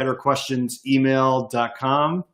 betterquestionsemail.com.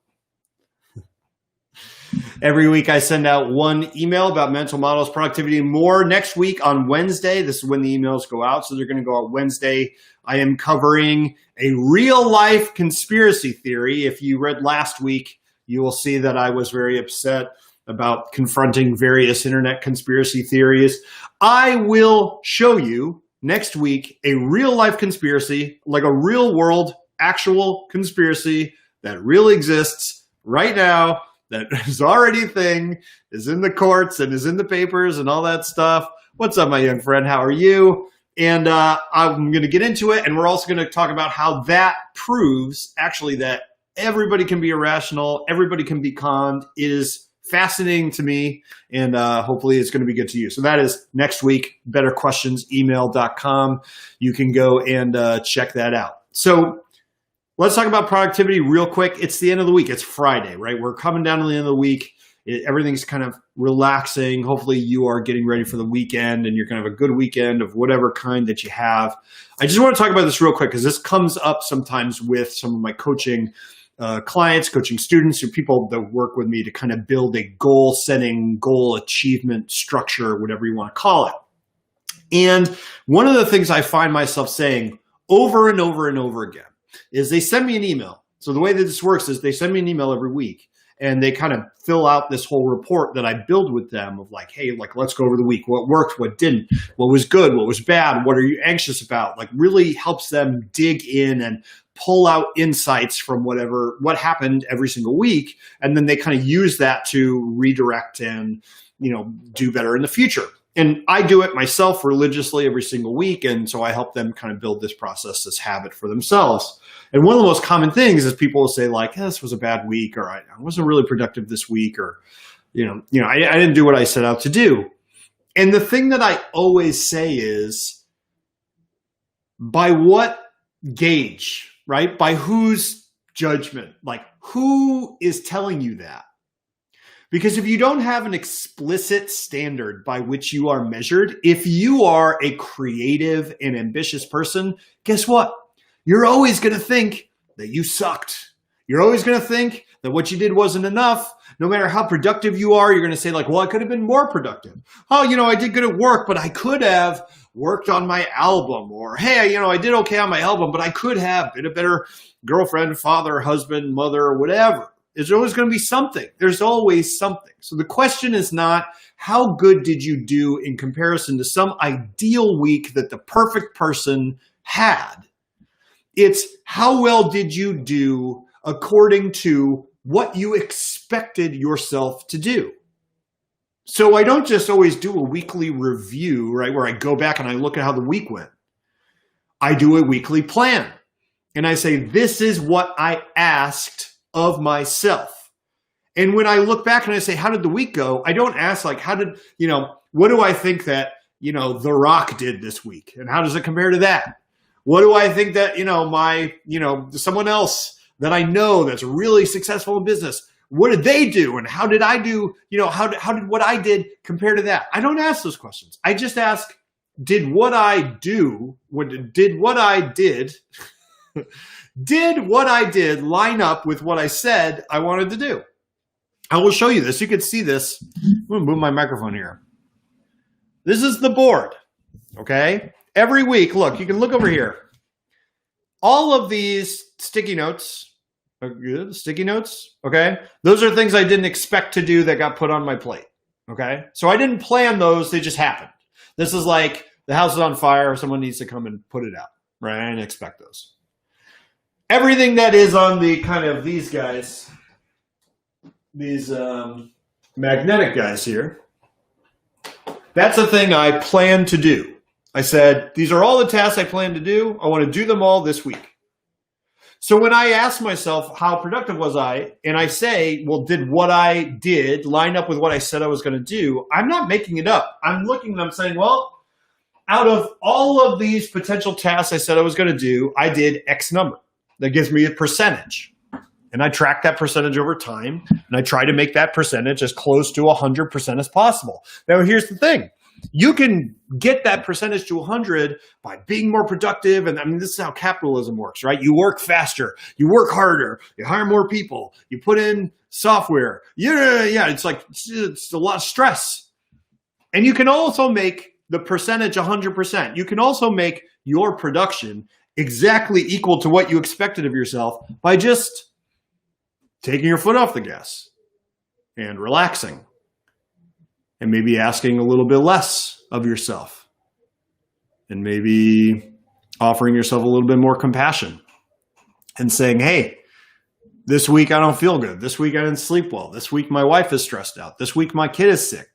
Every week I send out one email about mental models, productivity, and more. Next week on Wednesday, this is when the emails go out. So they're going to go out Wednesday. I am covering a real life conspiracy theory. If you read last week, you will see that I was very upset about confronting various internet conspiracy theories. I will show you next week a real life conspiracy, like a real world actual conspiracy that really exists right now, that is already a thing, is in the courts and is in the papers and all that stuff. What's up, my young friend? How are you? And I'm going to get into it. And we're also going to talk about how that proves actually that everybody can be irrational. Everybody can be conned. It is fascinating to me. And hopefully it's going to be good to you. So that is next week, betterquestionsemail.com. You can go and check that out. So let's talk about productivity real quick. It's the end of the week. It's Friday, right? We're coming down to the end of the week. Everything's kind of relaxing. Hopefully you are getting ready for the weekend and you're going to have a good weekend of whatever kind that you have. I just want to talk about this real quick because this comes up sometimes with some of my coaching clients, coaching students, or people that work with me to kind of build a goal setting, goal achievement structure, whatever you want to call it. And one of the things I find myself saying over and over and over again is they send me an email. So the way that this works is they send me an email every week and they kind of fill out this whole report that I build with them of like, hey, like, let's go over the week. What worked, what didn't, what was good, what was bad, what are you anxious about? Like really helps them dig in and pull out insights from what happened every single week. And then they kind of use that to redirect and, do better in the future. And I do it myself religiously every single week. And so I help them kind of build this process, this habit for themselves. And one of the most common things is people will say like, this was a bad week, or I wasn't really productive this week, or, I didn't do what I set out to do. And the thing that I always say is, by what gauge, right? By whose judgment? Like, who is telling you that? Because if you don't have an explicit standard by which you are measured, if you are a creative and ambitious person, guess what? You're always going to think that you sucked. You're always going to think that what you did wasn't enough. No matter how productive you are, you're going to say like, well, I could have been more productive. Oh, I did good at work, but I could have worked on my album. Or, hey, I did okay on my album, but I could have been a better girlfriend, father, husband, mother, whatever. There's always going to be something. There's always something. So the question is not how good did you do in comparison to some ideal week that the perfect person had. It's how well did you do according to what you expected yourself to do. So I don't just always do a weekly review, right, where I go back and I look at how the week went. I do a weekly plan. And I say, this is what I asked of myself. And when I look back and I say, how did the week go? I don't ask like, what do I think that, The Rock did this week? And how does it compare to that? What do I think that, someone else that I know that's really successful in business, what did they do? And how did I do, how did what I did compare to that? I don't ask those questions. I just ask, did what I did line up with what I said I wanted to do? I will show you this. You can see this. I'm going to move my microphone here. This is the board, okay? Every week, look, you can look over here. All of these sticky notes, okay? Those are things I didn't expect to do that got put on my plate, okay? So I didn't plan those. They just happened. This is like the house is on fire. Someone needs to come and put it out, right? I didn't expect those. Everything that is on the kind of these guys, these magnetic guys here, that's a thing I plan to do. I said, these are all the tasks I plan to do. I want to do them all this week. So when I ask myself, how productive was I? And I say, well, did what I did line up with what I said I was going to do? I'm not making it up. I'm looking and I'm saying, well, out of all of these potential tasks I said I was going to do, I did X number. That gives me a percentage. And I track that percentage over time. And I try to make that percentage as close to 100% as possible. Now, here's the thing. You can get that percentage to 100 by being more productive. And I mean, this is how capitalism works, right? You work faster, you work harder, you hire more people, you put in software. Yeah. It's like, it's a lot of stress. And you can also make the percentage 100%. You can also make your production exactly equal to what you expected of yourself by just taking your foot off the gas and relaxing and maybe asking a little bit less of yourself and maybe offering yourself a little bit more compassion and saying, hey, this week I don't feel good. This week I didn't sleep well. This week my wife is stressed out. This week my kid is sick.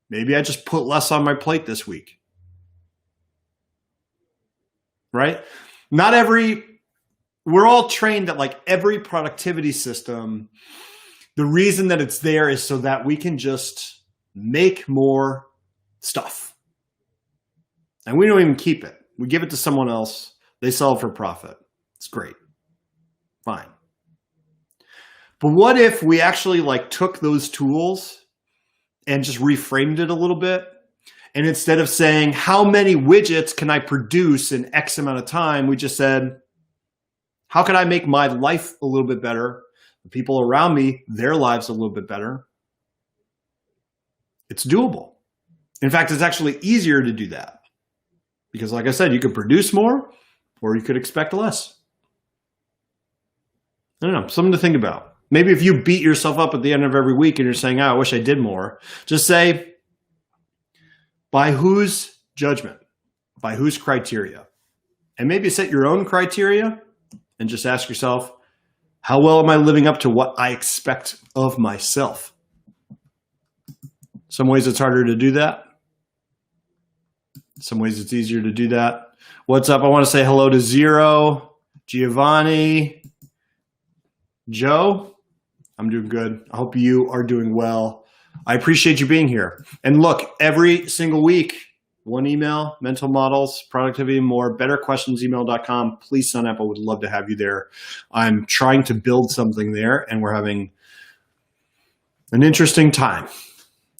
Maybe I just put less on my plate this week. Right? We're all trained that like every productivity system, the reason that it's there is so that we can just make more stuff. And we don't even keep it. We give it to someone else. They sell it for profit. It's great. Fine. But what if we actually like took those tools and just reframed it a little bit? And instead of saying, how many widgets can I produce in X amount of time? We just said, how can I make my life a little bit better? The people around me, their lives a little bit better. It's doable. In fact, it's actually easier to do that. Because like I said, you could produce more or you could expect less. I don't know, something to think about. Maybe if you beat yourself up at the end of every week and you're saying, oh, I wish I did more, just say, by whose judgment? By whose criteria? And maybe set your own criteria and just ask yourself, how well am I living up to what I expect of myself? Some ways it's harder to do that. Some ways it's easier to do that. What's up? I want to say hello to Zero, Giovanni, Joe. I'm doing good. I hope you are doing well. I appreciate you being here. And look, every single week, one email, mental models, productivity and more, betterquestionsemail.com. Please sign up. I would love to have you there. I'm trying to build something there and we're having an interesting time.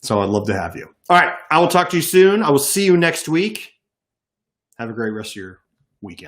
So I'd love to have you. All right. I will talk to you soon. I will see you next week. Have a great rest of your weekend.